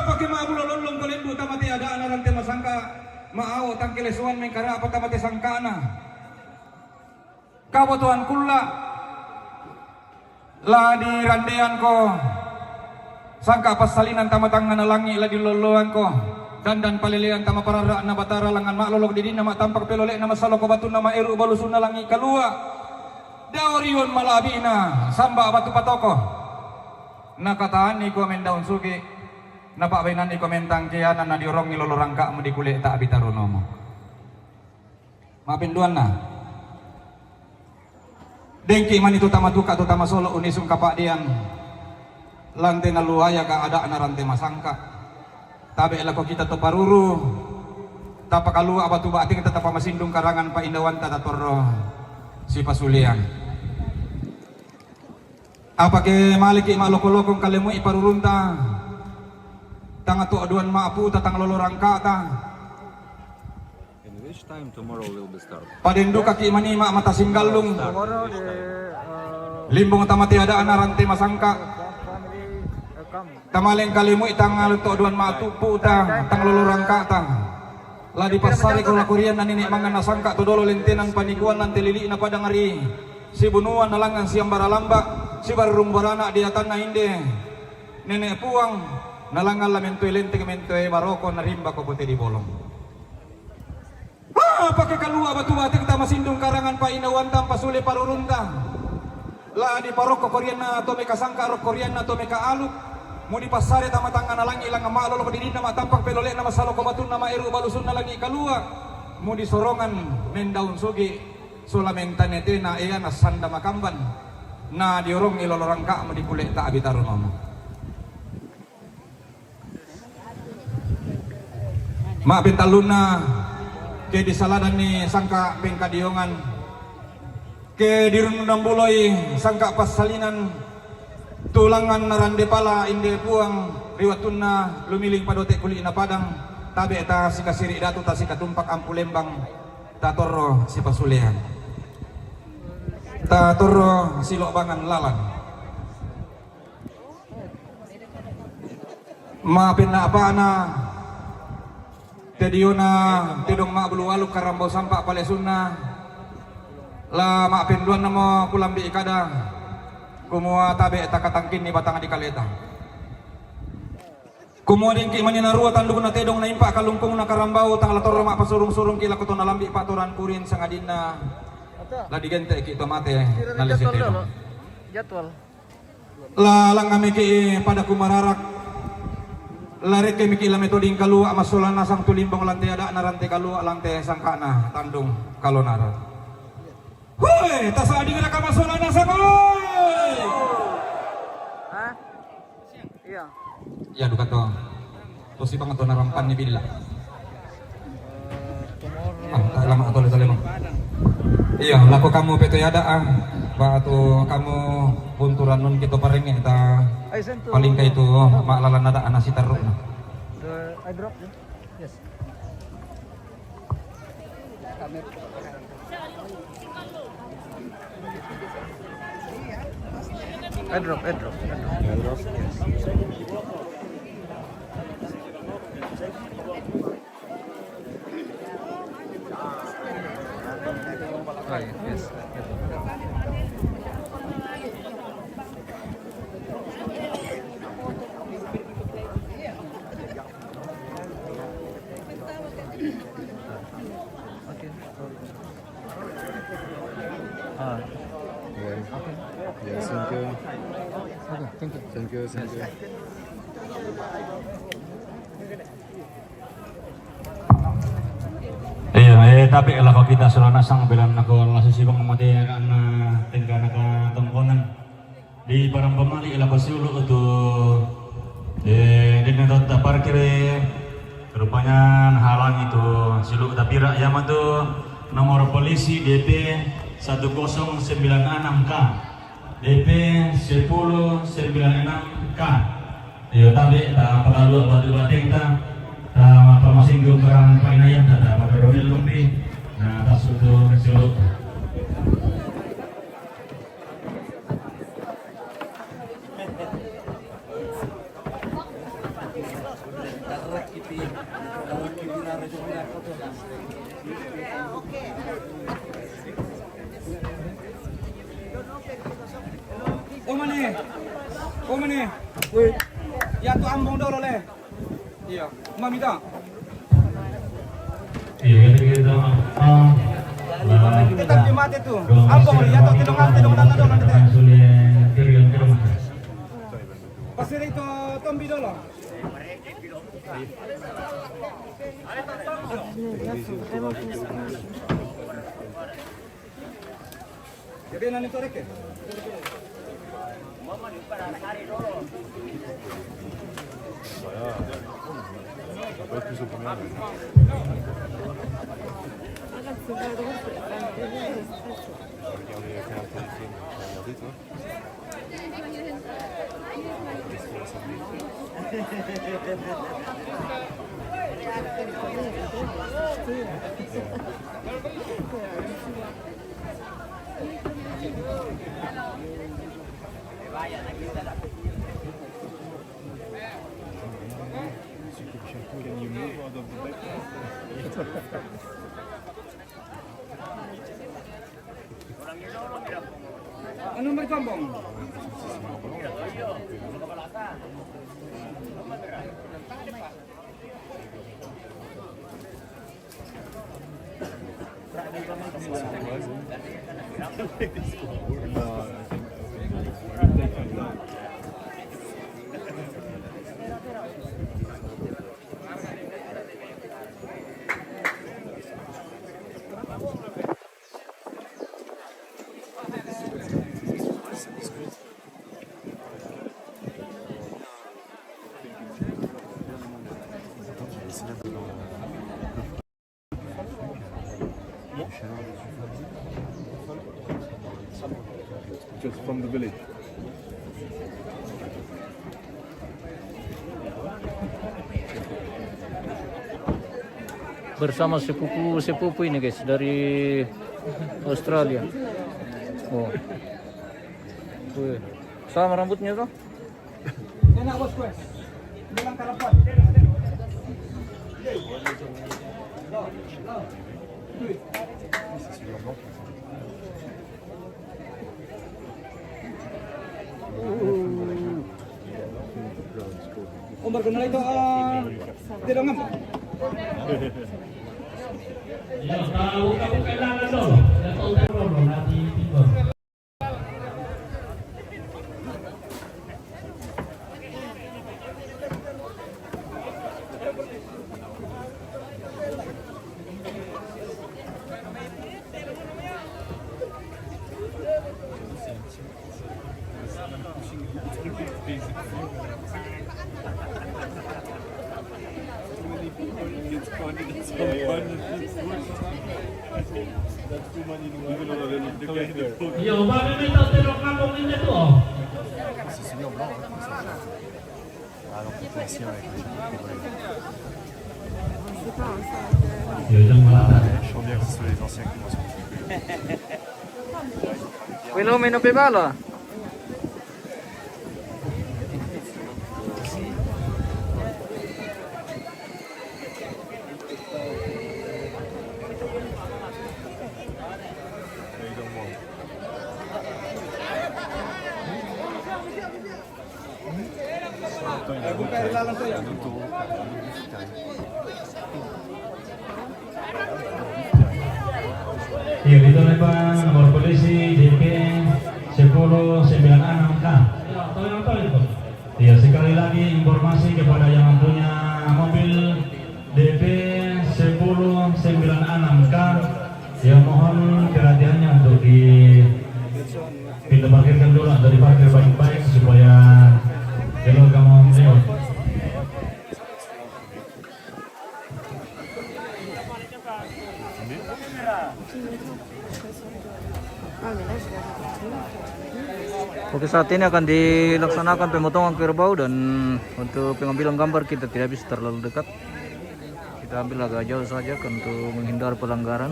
Pakai mabulo lolong kolendu tamati ada anaran tema sangka maao tangkilesuan mengkara apa tamati sangkana kabutuan kulla la di randean ko sangka pasalinan tamatangan nalangi la di loloan ko dandan palilian tama parara na batara langan maklolog di nama tampak pelolek nama salo ko batun nama eru balusun nalangi kalua daorion malabina samba batu patoko nakataan ni ko mendaun sugi Napa bainan di komentang kaya na diorong ngilolorang ka mo di kulit tak abitaruno mo. Mapinduan na. Dengki man itu tama tuka to tama solo unisung kapak diang. Lante na luaya ka ada anarante masangka. Tabe lako kita to paruru. Tapa kalua abatu bati kita tapa masindung karangan pa indawan tatatoro si pasulian. Apa ke maliki maloko-lokong kalemu iparurunta. Tang atu aduan maapu tatang lolorang kata. In which time tomorrow will be start? Padendo kaki mani mak mata singgalung. Limbong tamati ada anarante masangka. Tamaleng kalimu itang aluto aduan maatupu tang tang lolorang kata. La di pasari ko Korean na nini mangan nasangka to dolo lentenan paniguan nan telili na padang ari. Si bunuan nalangan siang baralamba, si barung barana di atan na inde. Nenek puang nalangan lamentoy lente kementoy Maroko na rimba ko puti di bolong. Pakai kalua batu batik ta masindung karangan pa inawan tam pasuli parurunta. La di paroko Korean na to meka sangka ro Korean na to meka aluk. Mo di pasare ta matanga nalang ilang malo ko dinina matampak pelole na masalo ko batun na maeru balusun na langi kalua. Mo di sorongan mendaun sugi sulamenta nete na iya na sanda makamban. Na diorong ilolorang ka mo di kulit ta abitarun mo. Maapin talun na ke disaladan ni sangka pengkadiongan ke dirunang buloy sangka pasalinan tulangan narande pala inde puang riwatun na lumiling padote kuli na padang tabe ta si kasiri datu ta si katumpak ampulembang tatoro si pasulian tatoro si lobangan lalan maapin na apa na Tedio na tidong mak buluwaluk karambau sampak palesunna la mak penduan namo kulambi ikada kumua tabe takatangkin ni batang di kaleta kumua dingki manina ruwa tanduk na tedong na impak kalungkung na karambau tang lator mak pasurung-surung kila kuto na lambi patoran kurin sangadina la digente ki to mate na lesetedong jadwal la lang kami ki pada kumararak lari kami kila metoding kalua masulan nasang tulimbang lantai ada narante kalua lantai sangkana tandung kalonara. Hoi, tasa adi ka masulan nasang. Hah? Iya. Ya duka to. Tosi banget to narampan ni bila. Tak lama atau lama. Iya, laku kamu peto yada batu kamu bunturan nun kita paring kita paling kayak itu maklalan ada anak si taruh. I drop. Yes. Airdrop. Yes. Yes, thank you. Okay, thank you. Thank you. Iya, tapi kalau kita selalu nasang bilang aku langsung sibuk ngamati karena tinggal nak tongkonan di barang pemali lah basiulu itu di nota parkir rupanya halang itu silu tapi rakyat itu nomor polisi DP 1096K DP 1096K. Iya, tapi tak perlu batu-batu kita pamasinggung barang painayan ada pada rodil lumpi nah atas itu silu Oh mana? Wait. Ya tu ambong dulu leh. Iya, mamita. Iya, kita Tetap di mati tu. Ambong ya tu tidak dong. Pasir itu tombi dulu. Jadi nani tu reke. Ano may kambong? Just from the village. Bersama sepupu ini guys dari Australia. Oh. Tuh. Sama rambutnya tuh. Enak bos gue. Bilang karapan. Umar kenal itu tidak ngam. Ya, tahu kamu kailangan dong. Ya, tahu dong nanti tiba. Yo, bakit may tatirok na kung hindi to? Wilumi no pibalo. Iya, dito na pa nomor polisi JP 1096K. Iya, sekali lagi informasi kepada yang punya mobil DP 1096K, ya mohon perhatiannya untuk di pintu parkirkan dulu atau diparkir baik-baik supaya jalur kamu lewat. Oke, saat ini akan dilaksanakan pemotongan kerbau dan untuk pengambilan gambar kita tidak bisa terlalu dekat. Kita ambil agak jauh saja untuk menghindar pelanggaran.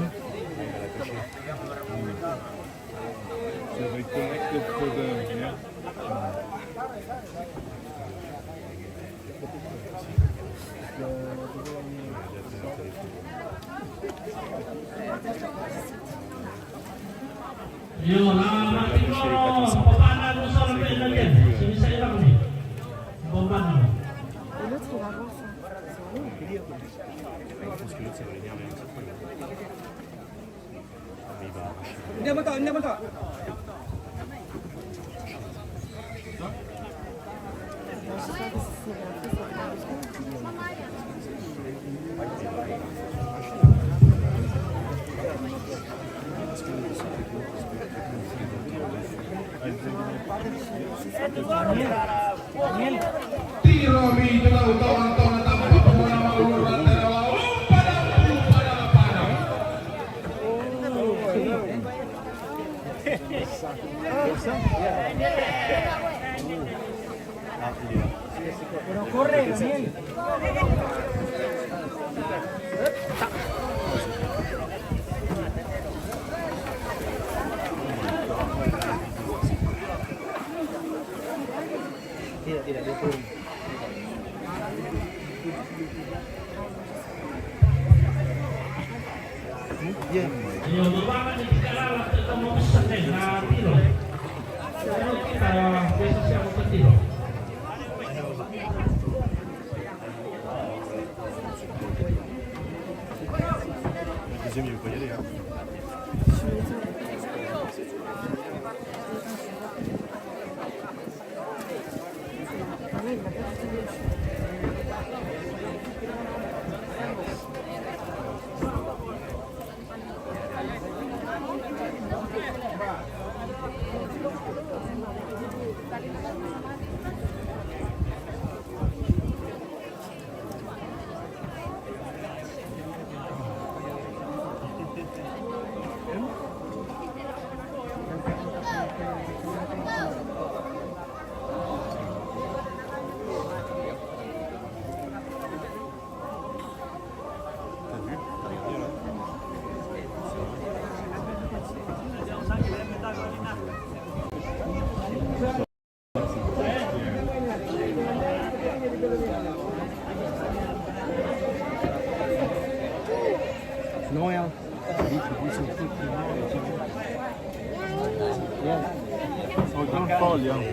Yo, papanan mo sa lapit na yan. Sinisailang ni. Bomban mo. Hindi mo to. Tiro rito na utaw-antaw na tampak mo na mauuran dalawa. Pero corre, Daniel. Tidak diturun. Yo, babangan ni Tikalala kita mo sa na tiro. Pero kita beses siya mo sa tiro. Deuxième, il veut pas y aller. Hein. Noel. Oh, don't fall, young.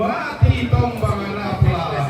Mati tombang anapla.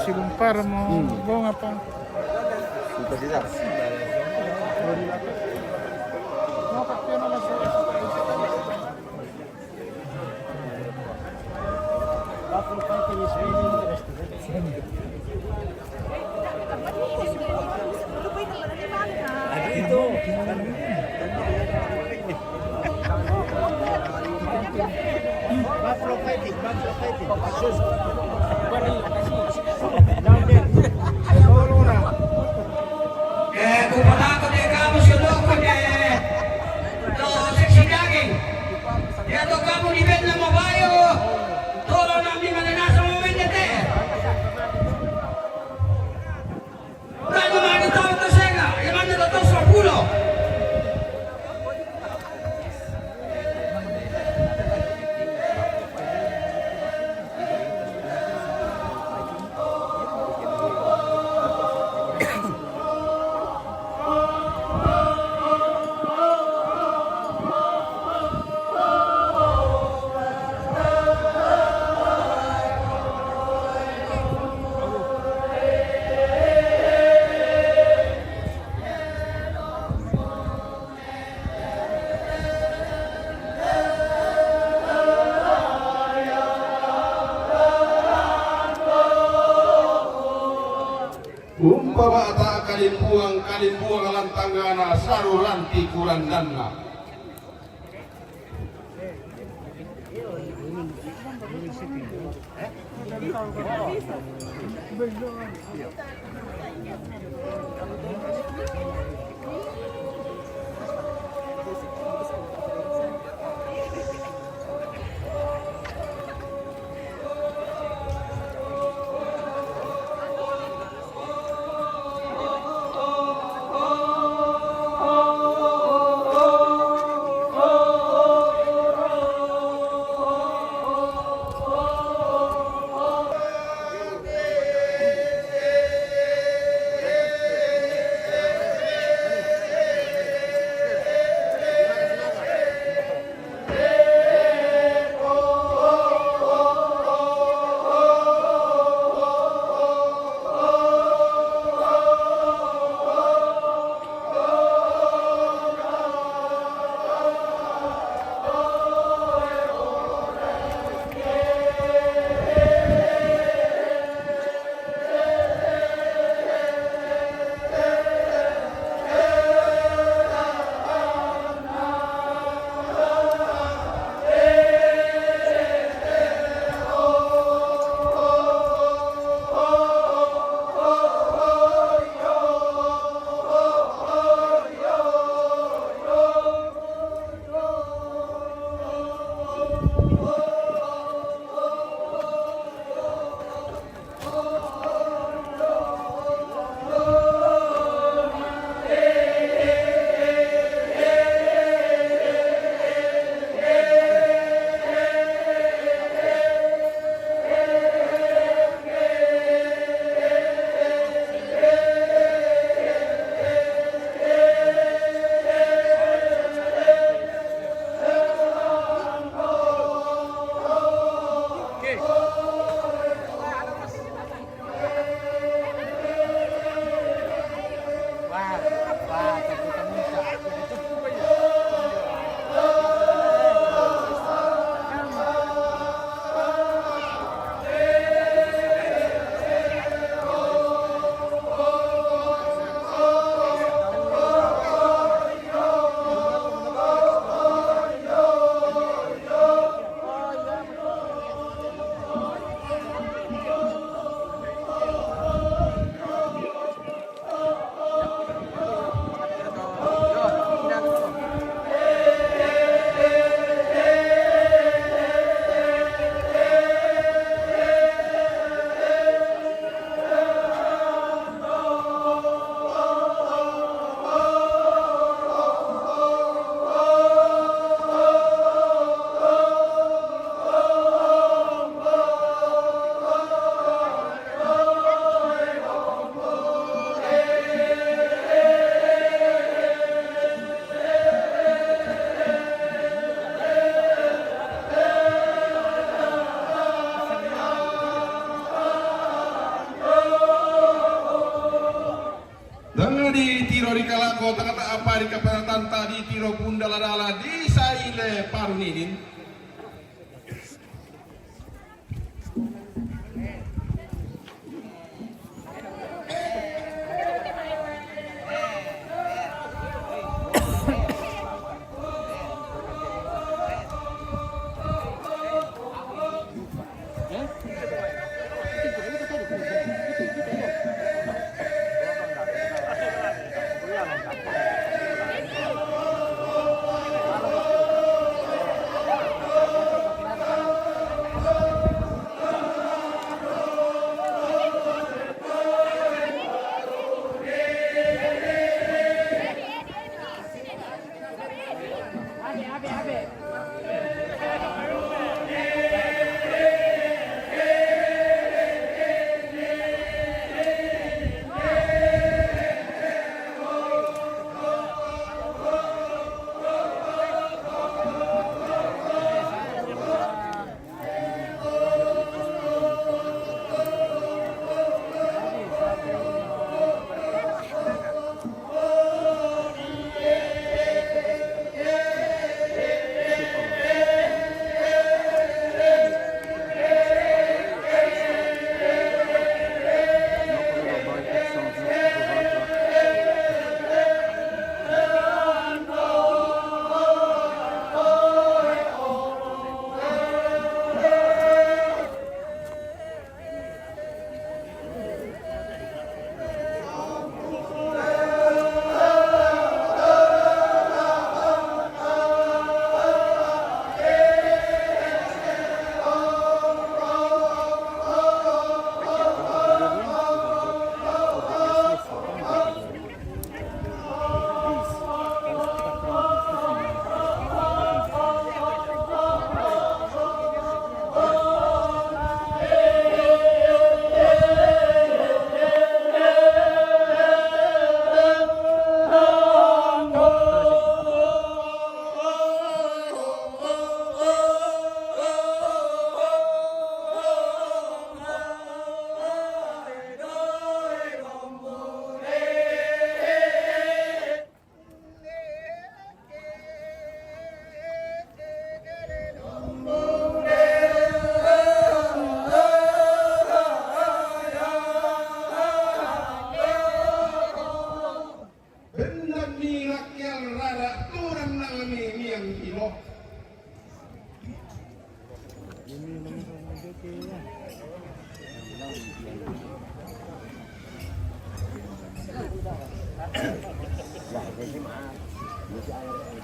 Si Lumpar mau bong apa? Mau pakai nama Umpama tak kalimbuang lantanggana saruranti kurandanna. di tiro di kalako takata apa di kapanatanta di tiro pundaladala di saile parunidin.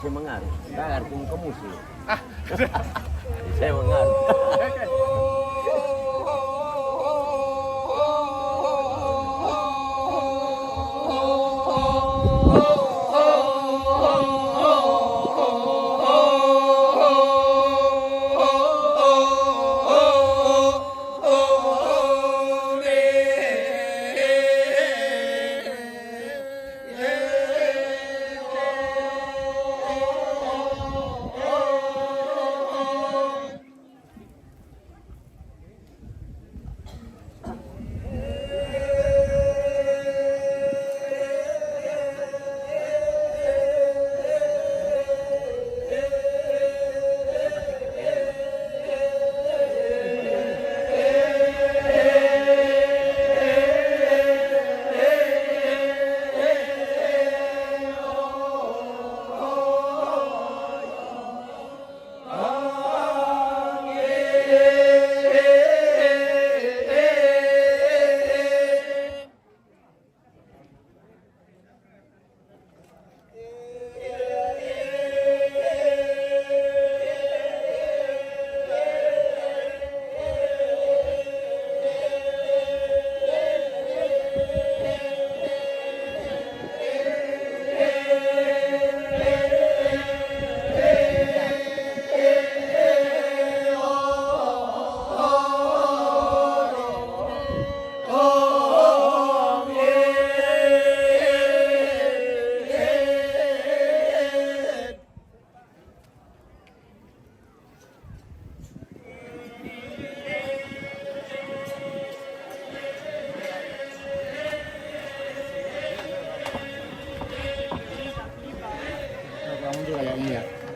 Saya mengaruh. Dengar pun kamu sih. Saya mengaruh.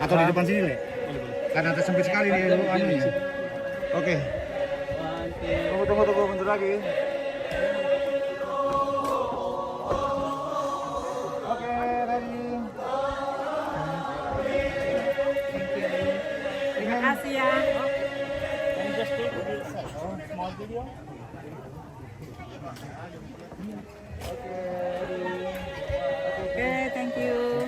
Atau di depan sini, Le? Karena tersempit sekali nih anunya. Oke. Tunggu bentar lagi. Oke, ready. Terima kasih ya. Small video. Oke, thank you.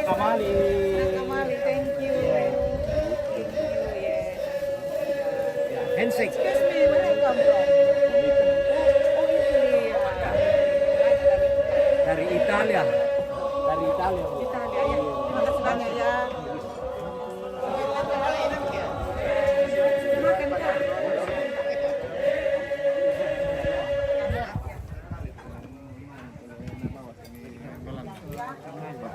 Nakamali, thank you. Handshake. Excuse me, where I come from? Oh, Italy. Dari Italia. Dari Italia. Italia, ya. Terima kasih banyak ya. Makan kah?